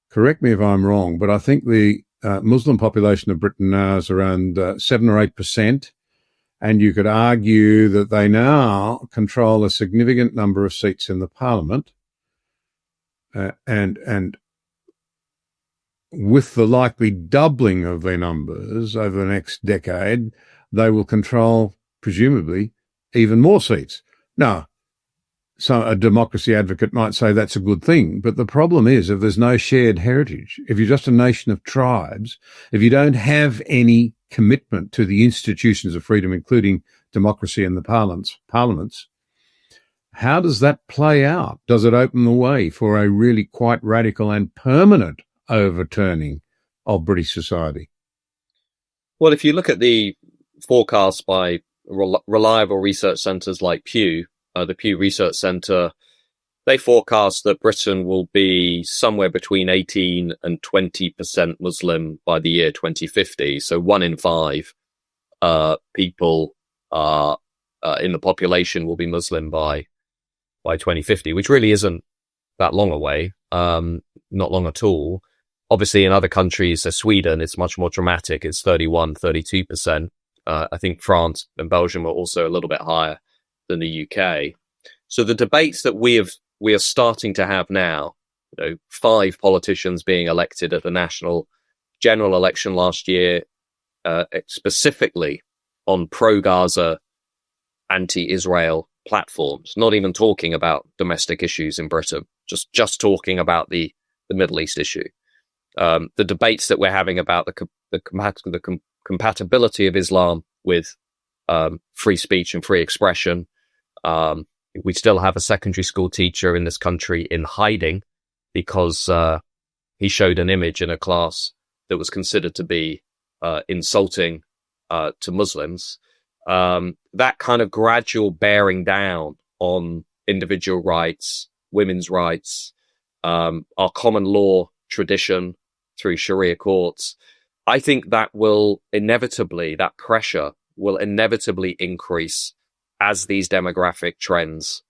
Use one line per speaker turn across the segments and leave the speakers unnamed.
correct me if I'm wrong, but I think the Muslim population of Britain now is around 7 or 8%. And you could argue that they now control a significant number of seats in the parliament. And with the likely doubling of their numbers over the next decade, they will control, presumably, even more seats. Now, so a democracy advocate might say that's a good thing, but the problem is if there's no shared heritage, if you're just a nation of tribes, if you don't have any commitment to the institutions of freedom, including democracy and the parliaments, how does that play out? Does it open the way for a really quite radical and permanent overturning of British society?
Well, if you look at the forecasts by reliable research centres like Pew, the Pew Research Centre, they forecast that Britain will be somewhere between 18 and 20% Muslim by the year 2050. So 1 in 5 people in the population will be Muslim by 2050, which really isn't that long away, not long at all. Obviously, in other countries, Sweden, it's much more dramatic. It's 31, 32%. I think France and Belgium are also a little bit higher than the UK. So the debates that we are starting to have now, 5 politicians being elected at the national general election last year, specifically on pro-Gaza, anti-Israel platforms, not even talking about domestic issues in Britain, just talking about the Middle East issue. The debates that we're having about the compatibility of Islam with free speech and free expression. We still have a secondary school teacher in this country in hiding because he showed an image in a class that was considered to be insulting to Muslims. That kind of gradual bearing down on individual rights, women's rights, our common law tradition through Sharia courts, I think that that pressure will inevitably increase as these demographic trends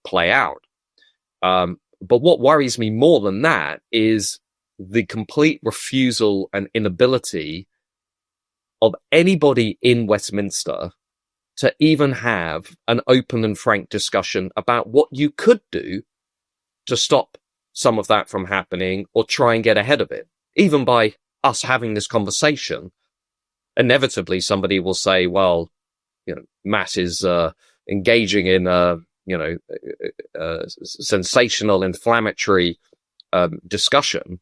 play out. But what worries me more than that is the complete refusal and inability of anybody in Westminster to even have an open and frank discussion about what you could do to stop some of that from happening or try and get ahead of it. Even by us having this conversation, inevitably somebody will say, well, Matt is engaging in sensational, inflammatory discussion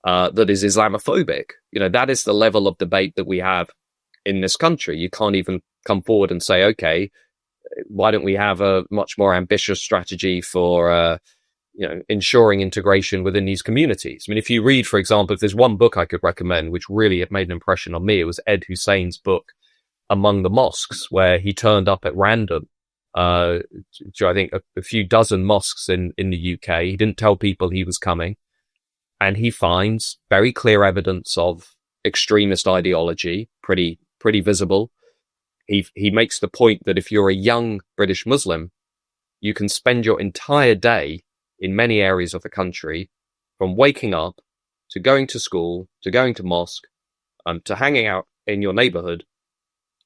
that is Islamophobic. That is the level of debate that we have in this country. You can't even come forward and say, okay, why don't we have a much more ambitious strategy for ensuring integration within these communities? I mean, if you read, for example, if there's one book I could recommend which really had made an impression on me, it was Ed Hussein's book Among the Mosques, where he turned up at random to I think a few dozen mosques in the UK. He didn't tell people he was coming, and he finds very clear evidence of extremist ideology, pretty visible. He makes the point that if you're a young British Muslim, you can spend your entire day in many areas of the country, from waking up to going to school, to going to mosque, to hanging out in your neighborhood,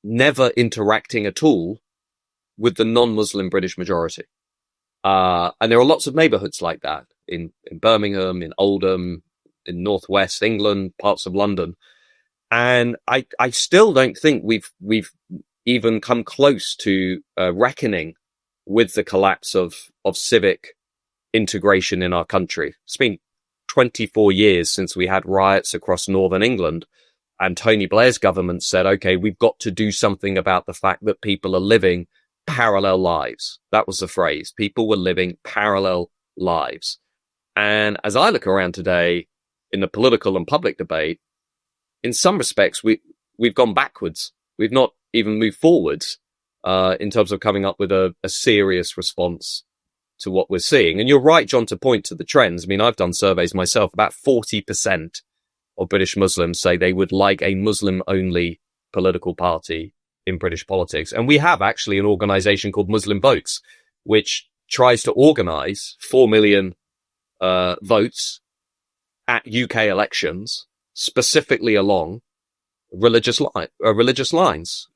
never interacting at all with the non-Muslim British majority. And there are lots of neighborhoods like that in Birmingham, in Oldham, in Northwest England, parts of London. And I still don't think we've even come close to reckoning with the collapse of civic integration in our country. It's been 24 years since we had riots across northern England, and Tony Blair's government said, okay, we've got to do something about the fact that people are living parallel lives. That was the phrase. People were living parallel lives. And as I look around today in the political and public debate, in some respects, we've gone backwards. We've not even moved forwards in terms of coming up with a serious response to what we're seeing. And you're right, John, to point to the trends. I mean, I've done surveys myself. About 40% of British Muslims say they would like a Muslim-only political party in British politics. And we have actually an organization called Muslim Votes, which tries to organize 4 million votes at UK elections, specifically along religious lines.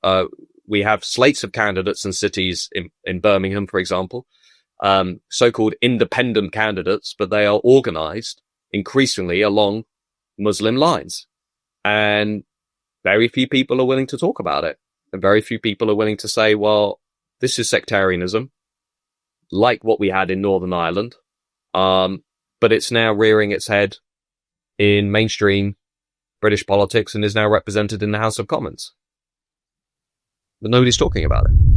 We have slates of candidates in cities in Birmingham, for example, so-called independent candidates, but they are organized increasingly along Muslim lines. And very few people are willing to talk about it. And very few people are willing to say, well, this is sectarianism, like what we had in Northern Ireland. But it's now rearing its head in mainstream British politics and is now represented in the House of Commons. But nobody's talking about it.